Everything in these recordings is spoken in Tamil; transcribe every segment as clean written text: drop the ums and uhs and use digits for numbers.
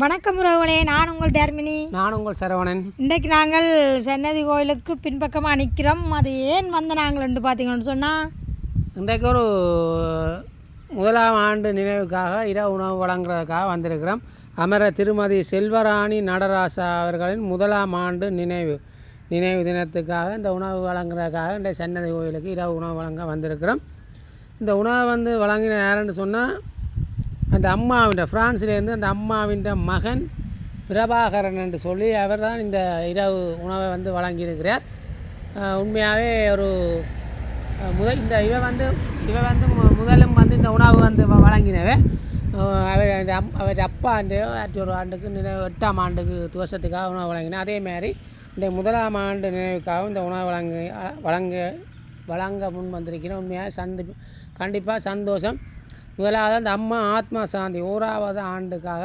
வணக்கம் உறவுகளே, நான் உங்கள் டேர்மினி. நான் உங்கள் சரவணன். இன்றைக்கு நாங்கள் சன்னதி கோயிலுக்கு பின்பக்கமாக நிற்கிறோம். அது ஏன் வந்து நாங்கள் பார்த்தீங்கன்னு சொன்னால், இன்றைக்கு ஒரு முதலாம் ஆண்டு நினைவுக்காக இரவு உணவு வழங்குறதுக்காக வந்திருக்கிறோம். அமரர் திருமதி செல்வராணி நடராசா அவர்களின் முதலாம் ஆண்டு நினைவு தினத்துக்காக இந்த உணவு வழங்குறதுக்காக இந்த சன்னதி கோயிலுக்கு இரவு உணவு வழங்க வந்திருக்கிறோம். இந்த உணவை வழங்கின யாருன்னு சொன்னால், அந்த அம்மாவின் ஃப்ரான்ஸ்லேருந்து அந்த அம்மாவின் மகன் பிரபாகரன் என்று சொல்லி அவர் தான் இந்த இரவு உணவை வழங்கியிருக்கிறார். உண்மையாகவே ஒரு இவ முதலும் இந்த உணவு வழங்கினவே அவர் அப்பா ஒரு ஆண்டுக்கு 8ஆம் ஆண்டுக்கு துவசத்துக்காக உணவு வழங்கினேன். அதேமாதிரி இந்த முதலாம் ஆண்டு நினைவுக்காக இந்த உணவு வழங்க முன் வந்திருக்கிறேன். உண்மையாக கண்டிப்பாக சந்தோஷம். முதலாவது அந்த அம்மா ஆத்மா சாந்தி 1வது ஆண்டுக்காக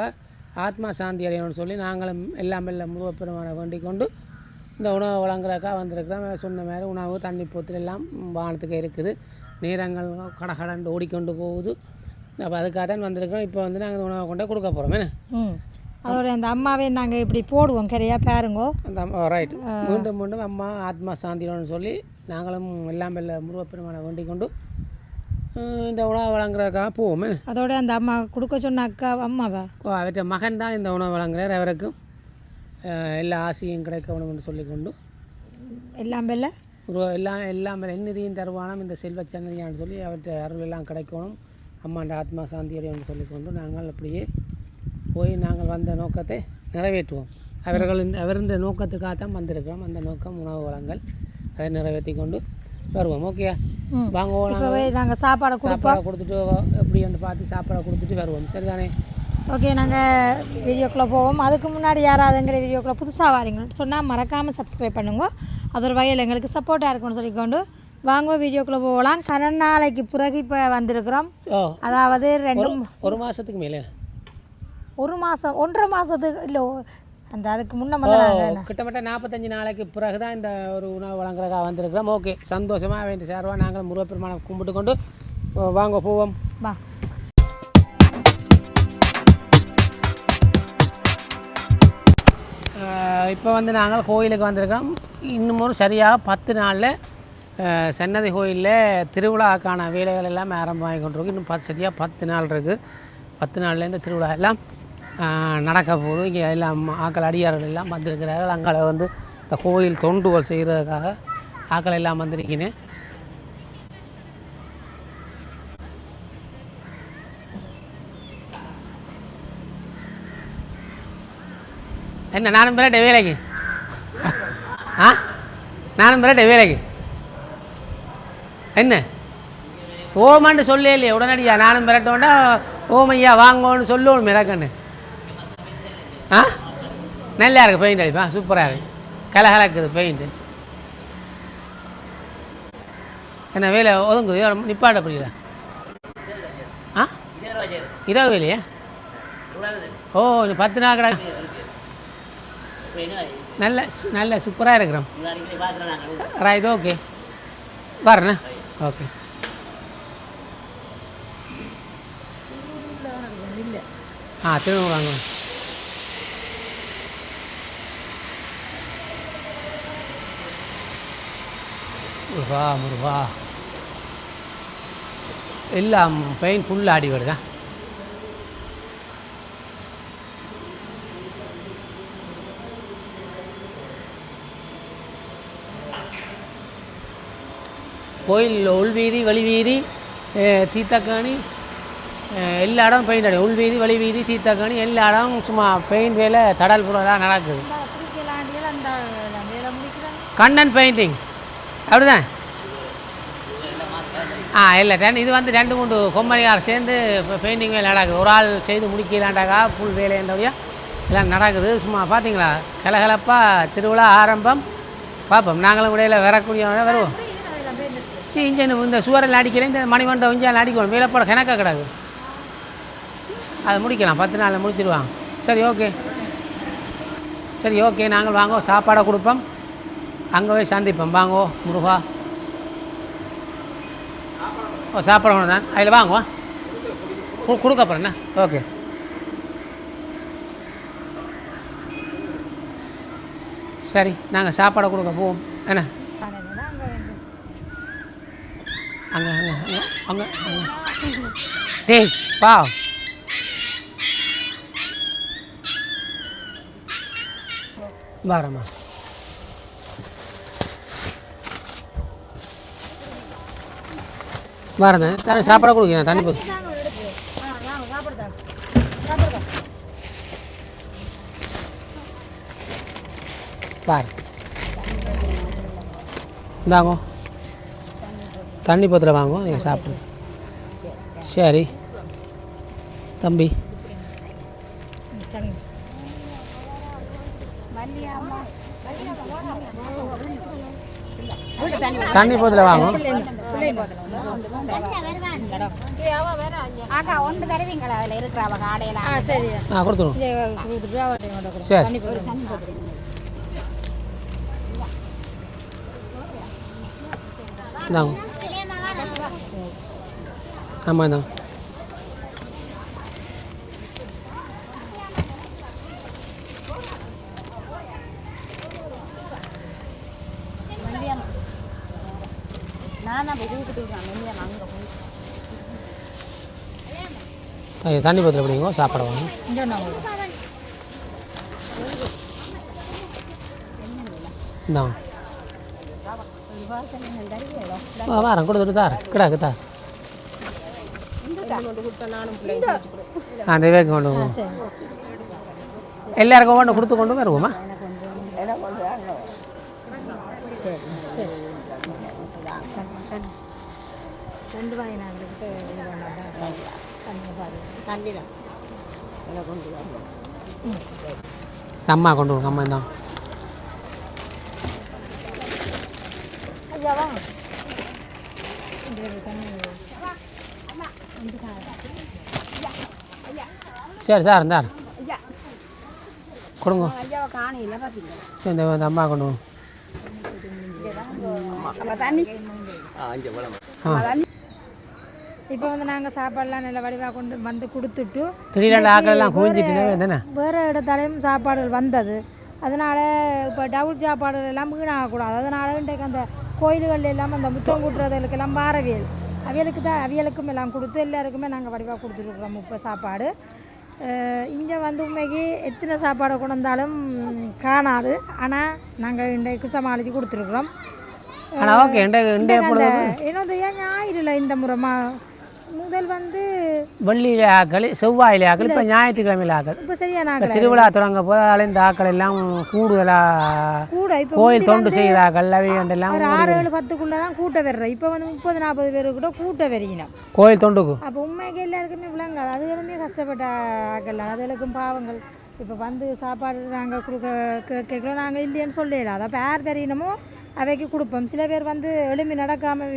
ஆத்மா சாந்தி அடையணும்னு சொல்லி நாங்களும் எல்லாம் முருகப்பெருமானை வேண்டிக் கொண்டு இந்த உணவை வழங்குறதுக்காக வந்திருக்கிறோம். சொன்ன மாதிரி உணவு தண்ணி போத்தில் எல்லாம் வானத்துக்கு இருக்குது. நேரங்கள் கடகடண்டு ஓடிக்கொண்டு போகுது. அப்போ அதுக்காக தான் வந்திருக்கிறோம். இப்போ நாங்கள் உணவை கொண்டே கொடுக்க போகிறோம். என்ன அதோட அந்த அம்மாவே நாங்கள் இப்படி போடுவோம் கரையாக பாருங்கோ. அந்த அம்மா ரைட் மீண்டும் அம்மா ஆத்மா சாந்தியோன்னு சொல்லி நாங்களும் எல்லாம் முருகப்பெருமானை வேண்டிக் கொண்டு இந்த உணவு வழங்குறதுக்காக போவோமே. அதோட அந்த அம்மா கொடுக்க சொன்ன அக்கா அம்மாவா அவற்றை மகன் தான் இந்த உணவு வழங்குறார். அவருக்கும் எல்லா ஆசையும் கிடைக்கணும்னு சொல்லிக்கொண்டு எல்லாம் என்னதையும் தருவானம் இந்த செல்வ சன்னதியான்னு சொல்லி அவற்றை அருள் எல்லாம் கிடைக்கணும், அம்மாண்ட ஆத்மா சாந்தி அடையணும்னு சொல்லிக்கொண்டு நாங்கள் அப்படியே போய் நாங்கள் வந்த நோக்கத்தை நிறைவேற்றுவோம். அவருடைய நோக்கத்துக்காக தான் வந்திருக்கிறோம். அந்த நோக்கம் உணவு வழங்கல், அதை நிறைவேற்றி கொண்டு வருவோம். ஓகே வாங்க, நாங்கள் சாப்பாடை கொடுத்துட்டு எப்படின்னு பார்த்து சாப்பாடை கொடுத்துட்டு வருவோம். சரிதானே? ஓகே, நாங்கள் வீடியோக்குள்ளே போவோம். அதுக்கு முன்னாடி யாராவதுங்கிற வீடியோக்குள்ளே புதுசாக வாரீங்கன்னு சொன்னால் மறக்காமல் சப்ஸ்கிரைப் பண்ணுங்க. அது ஒரு வகையில் எங்களுக்கு சப்போர்ட்டாக இருக்கும்னு சொல்லிக்கொண்டு வாங்க வீடியோக்குள்ளே போகலாம். கடன் நாளைக்கு பிறகு இப்போ வந்திருக்கிறோம். அதாவது ஒரு மாதத்துக்கு மேலே 1.5 மாதத்துக்கு இல்லை, அந்த அதுக்கு முன்னே கிட்டத்தட்ட 45 நாளைக்கு பிறகு தான் இந்த ஒரு உணவு வழங்குறதுக்காக வந்திருக்கிறோம். ஓகே, சந்தோஷமாக வேண்டி சார்வா நாங்கள் முருகப்பெருமானை கும்பிட்டு கொண்டு வாங்க போவோம். வா. இப்போ நாங்கள் கோயிலுக்கு வந்திருக்கிறோம். இன்னும் ஒரு சரியாக 10 நாளில் சன்னதி கோயிலில் திருவிழாக்கான வேலைகள் எல்லாம் ஆரம்பமாகி கொண்டிருக்கு. இன்னும் சரியாக 10 நாள் இருக்குது. 10 நாளில் இந்த திருவிழா எல்லாம் நடக்க போகுது. இங்கே எல்லாம் ஆக்கள் அடியார்கள் எல்லாம் வந்திருக்கிறார்கள். அங்கே இந்த கோயில் தொண்டுகள் செய்கிறதுக்காக ஆக்கள் எல்லாம் வந்திருக்கிறேன். என்ன நானும் பிறட்ட வேலைக்கு நானும் பிறட்ட வேலைக்கு என்ன ஓமான்னு சொல்லே இல்லையா? உடனடியா நானும் பிறட்டோண்டா ஓமையா வாங்கோன்னு சொல்லணும் மிரக்கண்ணு. நல்லா இருக்குது பெயிண்ட் அடிப்பா, சூப்பராக இருக்குது, கலகலக்குது பெயிண்ட்டு. என்ன வேலை ஒதுங்குது நிப்பாட்ட புரியல? 20 வேலையா? ஓ, 10 நாள் கடை நல்ல சூப்பராக இருக்கிறோம். Right, okay வரண்ணா. ஓகே, திரும்ப வாங்க. முருகா எல்லாம் பெயின் ஃபுல்லாக ஆடி வருதா? கோயில் உள்வீதி வெளிவீதி தீர்த்தக்காணி எல்லா இடம் பெயிண்ட் அடி. உள்வீதி வெளிவீதி தீர்த்தக்காணி எல்லா இடம் சும்மா பெயிண்ட் வேலை தடல் புறதான் நடக்குது. கண்டன் பெயிண்டிங் அப்படிதான். இல்லை இது 2-3 கொம்மனியார் சேர்ந்து பெயிண்டிங் வேலை நடக்குது. ஒரு ஆள் செய்து முடிக்கலாண்டாக்கா ஃபுல் வேலைன்றவையா எல்லாம் நடக்குது. சும்மா பார்த்தீங்களா கலகலப்பாக திருவிழா ஆரம்பம். பார்ப்போம், நாங்களும் இடையில் வரக்கூடிய வருவோம். இன்ஜின் இந்த சுவரெல்லாம் அடிக்கல, இந்த மணிமண்டபம் இஞ்சாலும் அடிக்கணும். வேலைப்பாடு கணக்காக கிடக்கு, அதை முடிக்கலாம். 10 நாளில் முடிச்சிடுவாங்க. சரி ஓகே நாங்கள் வாங்க சாப்பாடை கொடுப்போம். அங்கே போய் சந்திப்போம். வாங்கோ முருகா. சாப்பிட வேணும் தான் அதில் வாங்குவோம் கொடுக்க போகிறேண்ணா. ஓகே சரி நாங்கள் சாப்பாடை கொடுக்க போவோம் என்ன அங்கே அங்கே அங்கே அங்கே டேய் பா வரம்மா வரேன் தண்ணி சாப்பாடை கொடுக்குறேன் தண்ணி போதும் பாரு இந்தாங்கோ தண்ணி பத்திரம் வாங்கோ நீங்கள் சாப்பிடுங்க சரி தம்பி தண்ணி போதில் வாங்கும் கொடுத்துருவோம் சரி இந்தாங்க ஆமாம் இந்தாங்க தண்ணி பத்திரம் எப்படிங்கோ சாப்பாடு வாங்க இந்தாங்க வாரம் கொடுத்துட்டு தார் கிடாக்கு தார் அந்த வேக கொண்டு எல்லாருக்கும் ஒன்று கொடுத்து கொண்டு வருவோமா அம்மா கொண்டு வருங்க அம்மா தான் சரி சார் இருந்தார் கொடுங்க சரி இந்த அம்மா கொண்டு இப்போ வந்து நாங்கள் சாப்பாடுலாம் நல்ல வடிவாக கொண்டு வந்து கொடுத்துட்டு திடீரெண்டு ஆக்கெல்லாம் குவிஞ்சிட்டு வேறு இடத்தாலையும் சாப்பாடுகள் வந்தது அதனால் இப்போ டபுள் சாப்பாடுகள் எல்லாம் வீணாகக்கூடாது அதனால இன்றைக்கு அந்த கோயில்கள் எல்லாம் அந்த முத்தம் கூட்டுறதுக்கெல்லாம் பாரவியல் அவியலுக்கும் எல்லாம் கொடுத்து எல்லாருக்குமே நாங்கள் வடிவாக கொடுத்துருக்குறோம் இப்போ சாப்பாடு இங்கே வந்து உண்மைக்கு எத்தனை சாப்பாடை கொண்டு வந்தாலும் காணாது ஆனால் நாங்கள் இன்றைக்கு சமாளித்து கொடுத்துருக்குறோம் என்னது ஏன் ஞாயிறுல இந்த முறைமா முதல் வந்து வெள்ளியிலே ஆக்கள் செவ்வாயிலே ஆக்கள் இப்போ ஞாயிற்றுக்கிழமையில் ஆக்கள் இப்போ சரியான திருவிழா தொடங்க போதால இந்த ஆக்கள் எல்லாம் கூடுதலாக இப்போ கோயில் தொண்டு செய்கிறார்கள் அவையெல்லாம் ஒரு 6-7 10க்குள்ளே தான் கூட்ட வர்றேன் இப்போ வந்து 30-40 பேரு கூட கூட்ட வரையினோம் கோயில் தொண்டுக்கு அப்போ உண்மைக்கு எல்லாருக்குமே விளங்காது அதுகளுமே கஷ்டப்பட்ட ஆக்கள் அதுகளுக்கும் பாவங்கள் இப்போ வந்து சாப்பாடு நாங்கள் கேட்கலாம் நாங்கள் இல்லைன்னு சொல்லல அதை அப்போ யார் தெரியணுமோ அவைக்கு கொடுப்போம் சில பேர் வந்து எலும்பி நடக்காமல்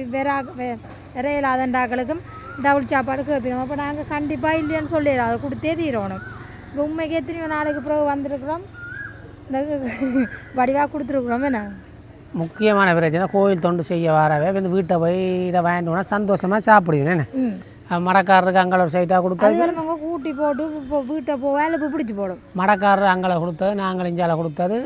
விரையில்லாதண்டாக்களுக்கும் டபுள் சாப்பாடு கேட்போம் அப்போ நாங்கள் கண்டிப்பாக இல்லைன்னு சொல்லிடலாம் அதை கொடுத்தே தீரணும் இப்போ உண்மைக்கு எத்தனையோ நாளைக்கு பிறகு வந்திருக்கிறோம் இந்த வடிவாக கொடுத்துருக்குறோம் என்ன முக்கியமான பிரச்சனை கோயில் தொண்டு செய்ய வரவே வந்து வீட்டை போய் இதை வாங்கிட்டோம்னா சந்தோஷமாக சாப்பிடுவேன் என்ன மடக்காரருக்கு அங்கே ஒரு சைட்டாக கொடுத்தது கூட்டி போட்டு இப்போ வீட்டை வேலைக்கு பிடிச்சி போடும் மடக்காரர் அங்கே கொடுத்தது நாங்கள் இஞ்சால கொடுத்தது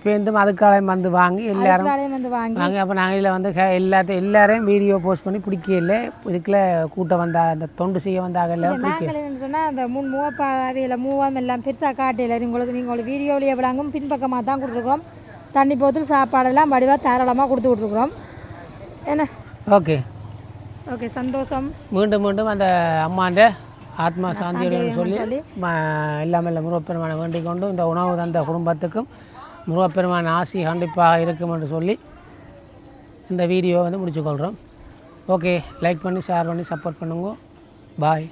பேருந்தும் அதுக்காலையும் வந்து வாங்கி எல்லாரும் வந்து வாங்கி அப்போ நாங்கள் இதில் வந்து எல்லாரையும் வீடியோ போஸ்ட் பண்ணி பிடிக்கல இதுக்குள்ள கூட்டம் வந்தா அந்த தொண்டு செய்ய வந்தாங்க எல்லாம் நாங்கள் சொன்னால் அந்த மூவாப்பாவையில் மூவாம் எல்லாம் பெருசாக காட்டையில் நீங்கள் வீடியோவிலேயே விளாங்கும் பின்பக்கமாக தான் கொடுத்துருக்கோம் தண்ணி போத்தில் சாப்பாடெல்லாம் வடிவாக தாராளமாக கொடுத்து விட்ருக்குறோம் என்ன ஓகே ஓகே சந்தோஷம் மீண்டும் அந்த அம்மாண்ட ஆத்மா சாந்தியுடன் சொல்லி இல்லாமல் முருகப்பெருமானை வேண்டிக் கொண்டு இந்த உணவு தந்த குடும்பத்துக்கும் முருகப்பெருமான் ஆசி கண்டிப்பாக இருக்கும் என்று சொல்லி இந்த வீடியோ வந்து முடிச்சுக்கொள்கிறோம் ஓகே லைக் பண்ணி ஷேர் பண்ணி சப்போர்ட் பண்ணுங்க பாய்